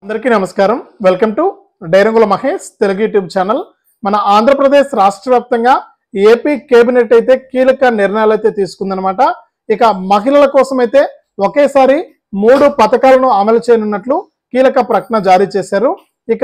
అందరికీ నమస్కారం. Welcome to Dairangula Mahesh Telugu YouTube channel. మన ఆంధ్రప్రదేశ్ రాష్ట్ర వ్యాప్తంగా ఏపీ కేబినెట్ అయితే కీలక నిర్ణయాలు అయితే తీసుకుందనమాట. ఇక మహిళల కోసం అయితే ఒకేసారి 3 పథకాలను అమలు చేయనున్నట్లు కీలక ప్రకటన జారీ చేశారు. ఇక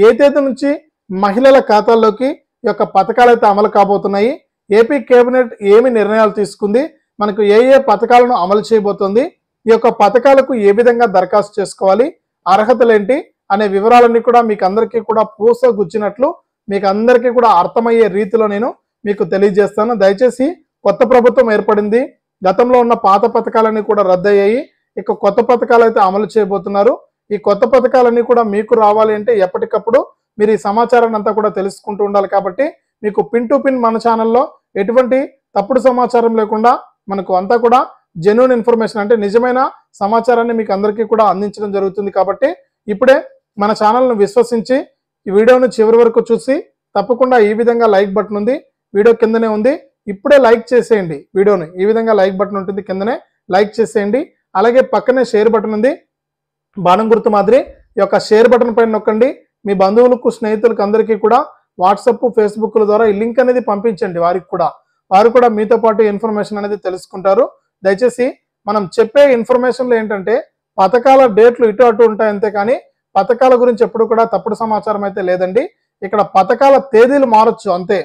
ఏ తేదీ నుంచి మహిళల ఖాతాల్లోకి ఈ యొక్క పథకాలు అయితే అమలు కాబోతున్నాయి, ఏపీ కేబినెట్ ఏమి నిర్ణయాలు తీసుకుంది, మనకు ఏ పథకాలను అమలు చేయబోతోంది, ఈ యొక్క పథకాలకు ఏ విధంగా దరఖాస్తు చేసుకోవాలి, అర్హతలు ఏంటి అనే వివరాలన్నీ కూడా మీకు అందరికీ కూడా పూసగుచ్చినట్లు మీకు అందరికీ కూడా అర్థమయ్యే రీతిలో నేను మీకు తెలియజేస్తాను. దయచేసి కొత్త ప్రభుత్వం ఏర్పడింది, గతంలో ఉన్న పాత పథకాలన్నీ కూడా రద్దయ్యాయి, ఇక కొత్త పథకాలు అయితే అమలు చేయబోతున్నారు. ఈ కొత్త పథకాలన్నీ కూడా మీకు రావాలి అంటే ఎప్పటికప్పుడు మీరు ఈ సమాచారాన్ని అంతా కూడా తెలుసుకుంటూ ఉండాలి. కాబట్టి మీకు పిన్ టు పిన్ మన ఛానల్లో ఎటువంటి తప్పుడు సమాచారం లేకుండా మనకు అంతా కూడా జెన్యూన్ ఇన్ఫర్మేషన్ అంటే నిజమైన సమాచారాన్ని మీకు అందరికీ కూడా అందించడం జరుగుతుంది. కాబట్టి ఇప్పుడే మన ఛానల్ను విశ్వసించి ఈ వీడియోను చివరి వరకు చూసి తప్పకుండా ఈ విధంగా లైక్ బటన్ ఉంది, వీడియో కిందనే ఉంది, ఇప్పుడే లైక్ చేసేయండి. వీడియోని ఈ విధంగా లైక్ బటన్ ఉంటుంది, కిందనే లైక్ చేసేయండి. అలాగే పక్కనే షేర్ బటన్ ఉంది, బాణం గుర్తు మాదిరి ఈ యొక్క షేర్ బటన్ పైన నొక్కండి. మీ బంధువులకు స్నేహితులకు అందరికీ కూడా వాట్సాప్ ఫేస్బుక్ల ద్వారా ఈ లింక్ అనేది పంపించండి. వారు కూడా మీతో పాటు ఇన్ఫర్మేషన్ అనేది తెలుసుకుంటారు. దయచేసి మనం చెప్పే ఇన్ఫర్మేషన్లో ఏంటంటే పథకాల డేట్లు ఇటు అటు ఉంటాయి అంతే, కానీ పథకాల గురించి ఎప్పుడు కూడా తప్పుడు సమాచారం అయితే లేదండి. ఇక్కడ పథకాల తేదీలు మారొచ్చు అంతే.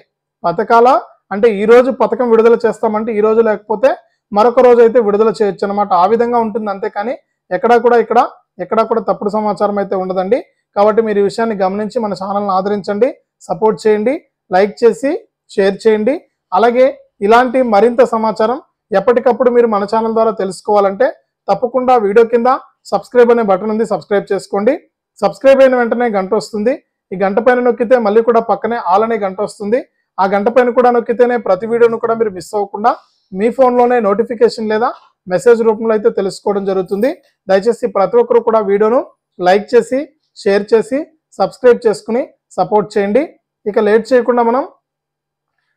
పథకాల అంటే ఈ రోజు పథకం విడుదల చేస్తామంటే ఈ రోజు లేకపోతే మరొక రోజు అయితే విడుదల చేయొచ్చు అనమాట. ఆ విధంగా ఉంటుంది అంతే, కానీ ఎక్కడా కూడా తప్పుడు సమాచారం అయితే ఉండదండి. కాబట్టి మీరు ఈ విషయాన్ని గమనించి మన ఛానల్ని ఆదరించండి, సపోర్ట్ చేయండి, లైక్ చేసి షేర్ చేయండి. అలాగే ఇలాంటి మరింత సమాచారం ఎప్పటికప్పుడు మీరు మన ఛానల్ ద్వారా తెలుసుకోవాలంటే తప్పకుండా వీడియో కింద సబ్స్క్రైబ్ అనే బటన్ ఉంది, సబ్స్క్రైబ్ చేసుకోండి. సబ్స్క్రైబ్ అయిన వెంటనే గంట వస్తుంది, ఈ గంట పైన నొక్కితే మళ్ళీ కూడా పక్కనే ఆల్ అనే గంట వస్తుంది. ఆ గంట పైన కూడా నొక్కితేనే ప్రతి వీడియోను కూడా మీరు మిస్ అవ్వకుండా మీ ఫోన్లోనే నోటిఫికేషన్ లేదా మెసేజ్ రూపంలో అయితే తెలుసుకోవడం జరుగుతుంది. దయచేసి ప్రతి ఒక్కరు కూడా వీడియోను లైక్ చేసి షేర్ చేసి సబ్స్క్రైబ్ చేసుకుని సపోర్ట్ చేయండి. ఇక లేట్ చేయకుండా మనం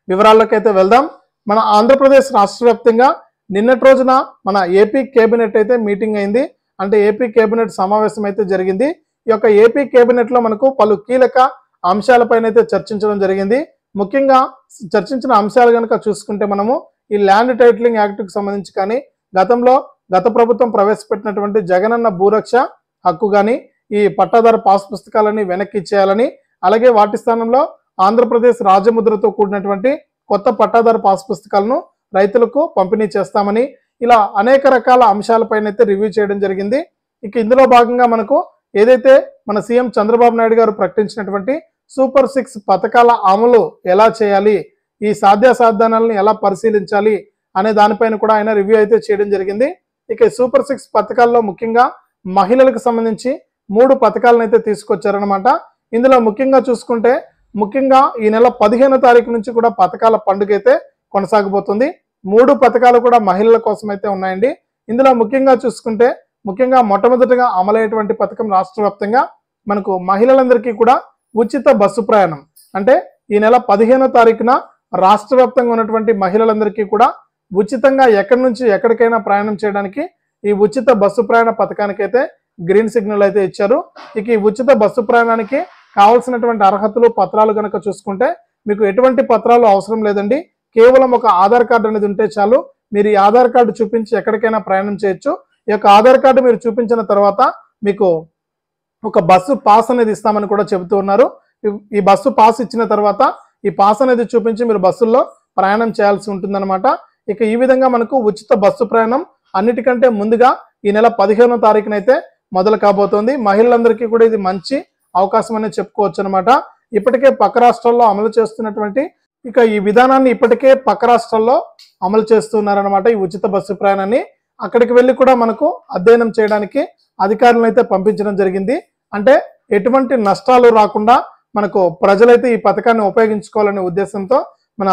వివరాల్లోకి అయితే వెళ్దాం. మన ఆంధ్రప్రదేశ్ రాష్ట్ర వ్యాప్తంగా నిన్నటి రోజున మన ఏపీ కేబినెట్ అయితే మీటింగ్ అయింది, అంటే ఏపీ కేబినెట్ సమావేశం అయితే జరిగింది. ఈ యొక్క ఏపీ కేబినెట్ లో మనకు పలు కీలక అంశాలపైన అయితే చర్చించడం జరిగింది. ముఖ్యంగా చర్చించిన అంశాలు కనుక చూసుకుంటే మనము ఈ ల్యాండ్ టైటిలింగ్ యాక్ట్ కు సంబంధించి కానీ, గత ప్రభుత్వం ప్రవేశపెట్టినటువంటి జగనన్న భూరక్ష హక్కు కానీ, ఈ పట్టాదారు పాస్ పుస్తకాలని వెనక్కి ఇచ్చేయాలని, అలాగే వాటి స్థానంలో ఆంధ్రప్రదేశ్ రాజముద్రతో కూడినటువంటి కొత్త పట్టాదారు పాస్ పుస్తకాలను రైతులకు పంపిణీ చేస్తామని, ఇలా అనేక రకాల అంశాలపైన అయితే రివ్యూ చేయడం జరిగింది. ఇక ఇందులో భాగంగా మనకు ఏదైతే మన సీఎం చంద్రబాబు నాయుడు గారు ప్రకటించినటువంటి సూపర్ 6 పథకాల అమలు ఎలా చేయాలి, ఈ సాధ్యాసాధ్యాలను ఎలా పరిశీలించాలి అనే దానిపైన కూడా ఆయన రివ్యూ అయితే చేయడం జరిగింది. ఇక సూపర్ 6 పథకాల్లో ముఖ్యంగా మహిళలకు సంబంధించి 3 పథకాలను అయితే తీసుకొచ్చారనమాట. ఇందులో ముఖ్యంగా చూసుకుంటే ఈ నెల 15వ తారీఖు నుంచి కూడా పథకాల పండుగ అయితే కొనసాగబోతుంది. 3 పథకాలు కూడా మహిళల కోసం అయితే ఉన్నాయండి. ఇందులో ముఖ్యంగా చూసుకుంటే మొట్టమొదటిగా అమలయ్యేటువంటి పథకం రాష్ట్ర వ్యాప్తంగా మనకు మహిళలందరికీ కూడా ఉచిత బస్సు ప్రయాణం, అంటే ఈ నెల 15వ తారీఖున రాష్ట్ర వ్యాప్తంగా ఉన్నటువంటి మహిళలందరికీ కూడా ఉచితంగా ఎక్కడి నుంచి ఎక్కడికైనా ప్రయాణం చేయడానికి ఈ ఉచిత బస్సు ప్రయాణ పథకానికి అయితే గ్రీన్ సిగ్నల్ అయితే ఇచ్చారు. ఇక ఈ ఉచిత బస్సు ప్రయాణానికి కావాల్సినటువంటి అర్హతలు పత్రాలు కనుక చూసుకుంటే మీకు ఎటువంటి పత్రాలు అవసరం లేదండి. కేవలం ఒక ఆధార్ కార్డు అనేది ఉంటే చాలు. మీరు ఈ ఆధార్ కార్డు చూపించి ఎక్కడికైనా ప్రయాణం చేయొచ్చు. ఈ యొక్క ఆధార్ కార్డు మీరు చూపించిన తర్వాత మీకు ఒక బస్సు పాస్ అనేది ఇస్తామని కూడా చెబుతూ ఉన్నారు. ఈ బస్సు పాస్ ఇచ్చిన తర్వాత ఈ పాస్ అనేది చూపించి మీరు బస్సుల్లో ప్రయాణం చేయాల్సి ఉంటుందన్నమాట. ఇక ఈ విధంగా మనకు ఉచిత బస్సు ప్రయాణం అన్నిటికంటే ముందుగా ఈ నెల 15వ తారీఖునైతే మొదలు కాబోతోంది. మహిళలందరికీ కూడా ఇది మంచి అవకాశం అనేది చెప్పుకోవచ్చు అనమాట. ఇప్పటికే పక్క రాష్ట్రాల్లో అమలు చేస్తున్నటువంటి ఈ విధానాన్ని ఇప్పటికే పక్క రాష్ట్రాల్లో అమలు చేస్తున్నారనమాట. ఈ ఉచిత బస్సు ప్రయాణాన్ని అక్కడికి వెళ్ళి కూడా మనకు అధ్యయనం చేయడానికి అధికారులను అయితే పంపించడం జరిగింది. అంటే ఎటువంటి నష్టాలు రాకుండా మనకు ప్రజలైతే ఈ పథకాన్ని ఉపయోగించుకోవాలనే ఉద్దేశంతో మన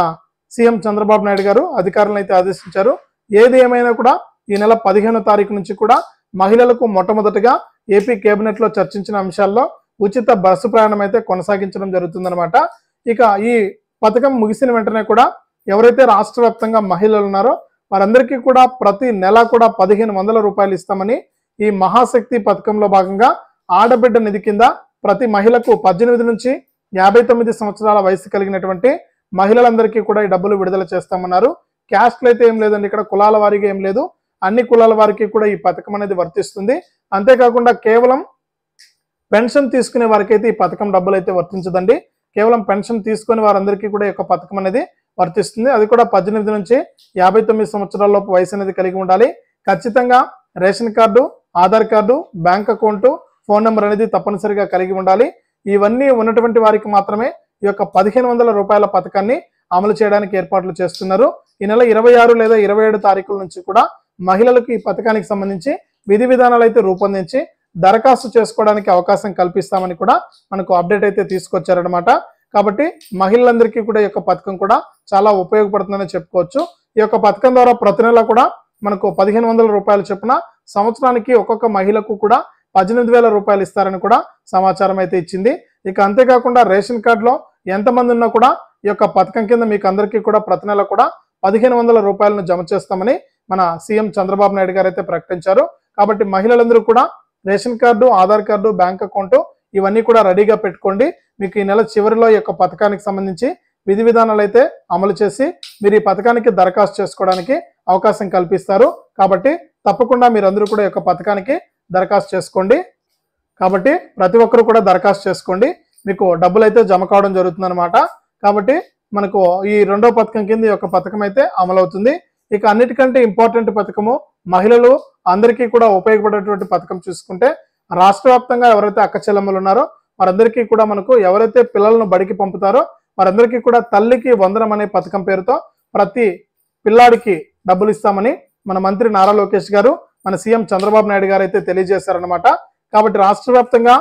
సీఎం చంద్రబాబు నాయుడు గారు అధికారులను అయితే ఆదేశించారు. ఏది ఏమైనా కూడా ఈ నెల 15వ తారీఖు నుంచి కూడా మహిళలకు మొట్టమొదటిగా ఏపీ కేబినెట్ లో చర్చించిన అంశాల్లో ఉచిత బస్సు ప్రయాణం అయితే కొనసాగించడం జరుగుతుందన్నమాట. ఇక ఈ పథకం ముగిసిన వెంటనే కూడా ఎవరైతే రాష్ట్ర వ్యాప్తంగా మహిళలు ఉన్నారో వారందరికీ కూడా ప్రతి నెల కూడా 1500 రూపాయలు ఇస్తామని ఈ మహాశక్తి పథకంలో భాగంగా ఆడబిడ్డ నిధి కింద ప్రతి మహిళకు 18 నుంచి 59 సంవత్సరాల వయసు కలిగినటువంటి మహిళలందరికీ కూడా ఈ డబ్బులు విడుదల చేస్తామన్నారు. క్యాస్ట్లు అయితే ఏం లేదండి, ఇక్కడ కులాల వారీగా ఏం లేదు, అన్ని కులాల వారికి కూడా ఈ పథకం అనేది వర్తిస్తుంది. అంతేకాకుండా కేవలం పెన్షన్ తీసుకునే వారికి అయితే ఈ పథకం డబ్బులు అయితే వర్తించదండి. కేవలం పెన్షన్ తీసుకునే వారందరికీ కూడా ఈ యొక్క పథకం అనేది వర్తిస్తుంది. అది కూడా 18 నుంచి 59 సంవత్సరాల లోపు వయసు అనేది కలిగి ఉండాలి. ఖచ్చితంగా ration card, Aadhaar card, bank account, phone number అనేది తప్పనిసరిగా కలిగి ఉండాలి. ఇవన్నీ ఉన్నటువంటి వారికి మాత్రమే ఈ యొక్క 1500 రూపాయల పథకాన్ని అమలు చేయడానికి ఏర్పాట్లు చేస్తున్నారు. ఈ నెల 26 లేదా 27 తారీఖుల నుంచి కూడా మహిళలకు ఈ పథకానికి సంబంధించి విధి విధానాలు అయితే రూపొందించి దరఖాస్తు చేసుకోవడానికి అవకాశం కల్పిస్తామని కూడా మనకు అప్డేట్ అయితే తీసుకొచ్చారనమాట. కాబట్టి మహిళలందరికీ కూడా ఈ యొక్క పథకం కూడా చాలా ఉపయోగపడుతుందని చెప్పుకోవచ్చు. ఈ యొక్క పథకం ద్వారా ప్రతి నెల కూడా మనకు 1500 రూపాయలు చొప్పున సంవత్సరానికి ఒక్కొక్క మహిళకు కూడా 18,000 రూపాయలు ఇస్తారని కూడా సమాచారం అయితే ఇచ్చింది. ఇక అంతేకాకుండా రేషన్ కార్డులో ఎంతమంది ఉన్నా కూడా ఈ యొక్క పథకం కింద మీకు అందరికీ కూడా ప్రతి నెల కూడా 1500 రూపాయలను జమ చేస్తామని మన సీఎం చంద్రబాబు నాయుడు గారు అయితే ప్రకటించారు. కాబట్టి మహిళలందరూ కూడా ration card, Aadhaar card, bank account ఇవన్నీ కూడా రెడీగా పెట్టుకోండి. మీకు ఈ నెల చివరిలో ఈ యొక్క పథకానికి సంబంధించి విధి విధానాలు అయితే అమలు చేసి మీరు ఈ పథకానికి దరఖాస్తు చేసుకోవడానికి అవకాశం కల్పిస్తారు. కాబట్టి తప్పకుండా మీరందరూ కూడా ఈ యొక్క పథకానికి దరఖాస్తు చేసుకోండి. కాబట్టి ప్రతి ఒక్కరు కూడా దరఖాస్తు చేసుకోండి, మీకు డబ్బులు అయితే జమ కావడం జరుగుతుంది అనమాట. కాబట్టి మనకు ఈ రెండో పథకం కింద ఈ యొక్క పథకం అయితే అమలవుతుంది. ఇక అన్నిటికంటే ఇంపార్టెంట్ పథకము, మహిళలు అందరికీ కూడా ఉపయోగపడేటువంటి పథకం చూసుకుంటే రాష్ట్ర వ్యాప్తంగా ఎవరైతే అక్క చెల్లెమ్మలు ఉన్నారో వారందరికీ కూడా మనకు ఎవరైతే పిల్లలను బడికి పంపుతారో వారందరికీ కూడా తల్లికి వందనం అనే పథకం పేరుతో ప్రతి పిల్లాడికి డబ్బులు ఇస్తామని మన మంత్రి నారా లోకేష్ గారు, మన సీఎం చంద్రబాబు నాయుడు గారు అయితే తెలియజేశారనమాట. కాబట్టి రాష్ట్ర వ్యాప్తంగా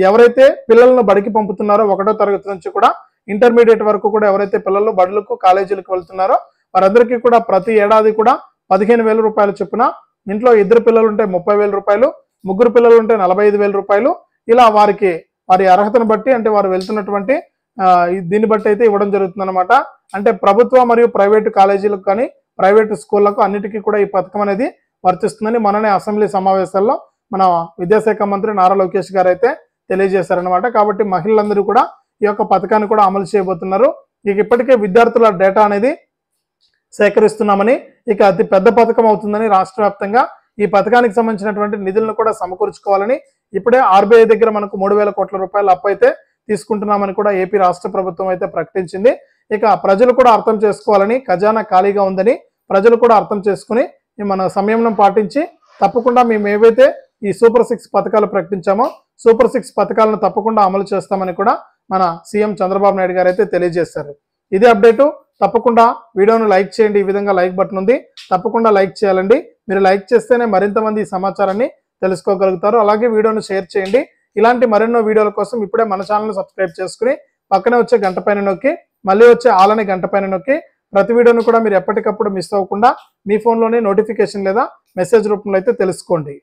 ఎవరైతే పిల్లలను బడికి పంపుతున్నారో 1వ తరగతి నుంచి కూడా ఇంటర్మీడియట్ వరకు కూడా ఎవరైతే పిల్లలు బడులకు, కాలేజీలకు వెళ్తున్నారో వారందరికీ కూడా ప్రతి ఏడాది కూడా 15,000 రూపాయలు చొప్పున, ఇంట్లో 2 పిల్లలు ఉంటే 30,000 రూపాయలు, 3 పిల్లలు ఉంటే 45,000 రూపాయలు, ఇలా వారికి వారి అర్హతను బట్టి అంటే వారు వెళ్తున్నటువంటి దీన్ని బట్టి అయితే ఇవ్వడం జరుగుతుంది అనమాట. అంటే ప్రభుత్వ మరియు ప్రైవేటు కాలేజీలకు కానీ ప్రైవేటు స్కూళ్లకు అన్నిటికీ కూడా ఈ పథకం అనేది వర్తిస్తుందని మననే అసెంబ్లీ సమావేశాల్లో మన విద్యాశాఖ మంత్రి నారా లోకేష్ గారు అయితే తెలియజేశారనమాట. కాబట్టి మహిళలందరూ కూడా ఈ యొక్క పథకాన్ని కూడా అమలు చేయబోతున్నారు. ఇక ఇప్పటికే విద్యార్థుల డేటా అనేది సేకరిస్తున్నామని, ఇక అతి పెద్ద పథకం అవుతుందని రాష్ట్ర వ్యాప్తంగా ఈ పథకానికి సంబంధించినటువంటి నిధులను కూడా సమకూర్చుకోవాలని ఇప్పుడే ఆర్బీఐ దగ్గర మనకు 3,000 కోట్ల రూపాయల అప్పు అయితే తీసుకుంటున్నామని కూడా ఏపీ రాష్ట్ర ప్రభుత్వం అయితే ప్రకటించింది. ఇక ప్రజలు కూడా అర్థం చేసుకోవాలని, ఖజానా ఖాళీగా ఉందని ప్రజలు కూడా అర్థం చేసుకుని మన సంయమనం పాటించి తప్పకుండా మేము ఏవైతే ఈ సూపర్ 6 పథకాలు ప్రకటించామో సూపర్ 6 పథకాలను తప్పకుండా అమలు చేస్తామని కూడా మన సీఎం చంద్రబాబు నాయుడు గారు అయితే తెలియజేశారు. ఇదే అప్డేటు. తప్పకుండా వీడియోను లైక్ చేయండి. ఈ విధంగా లైక్ బటన్ ఉంది, తప్పకుండా లైక్ చేయాలండి. మీరు లైక్ చేస్తేనే మరింత మంది ఈ సమాచారాన్ని తెలుసుకోగలుగుతారు. అలాగే వీడియోను షేర్ చేయండి. ఇలాంటి మరెన్నో వీడియోల కోసం ఇప్పుడే మన ఛానల్ని సబ్స్క్రైబ్ చేసుకుని పక్కనే వచ్చే గంట పైన నొక్కి మళ్ళీ వచ్చే ఆల్ అనే గంట పైన నొక్కి ప్రతి వీడియోను కూడా మీరు ఎప్పటికప్పుడు మిస్ అవ్వకుండా మీ ఫోన్లోనే నోటిఫికేషన్ లేదా మెసేజ్ రూపంలో అయితే తెలుసుకోండి.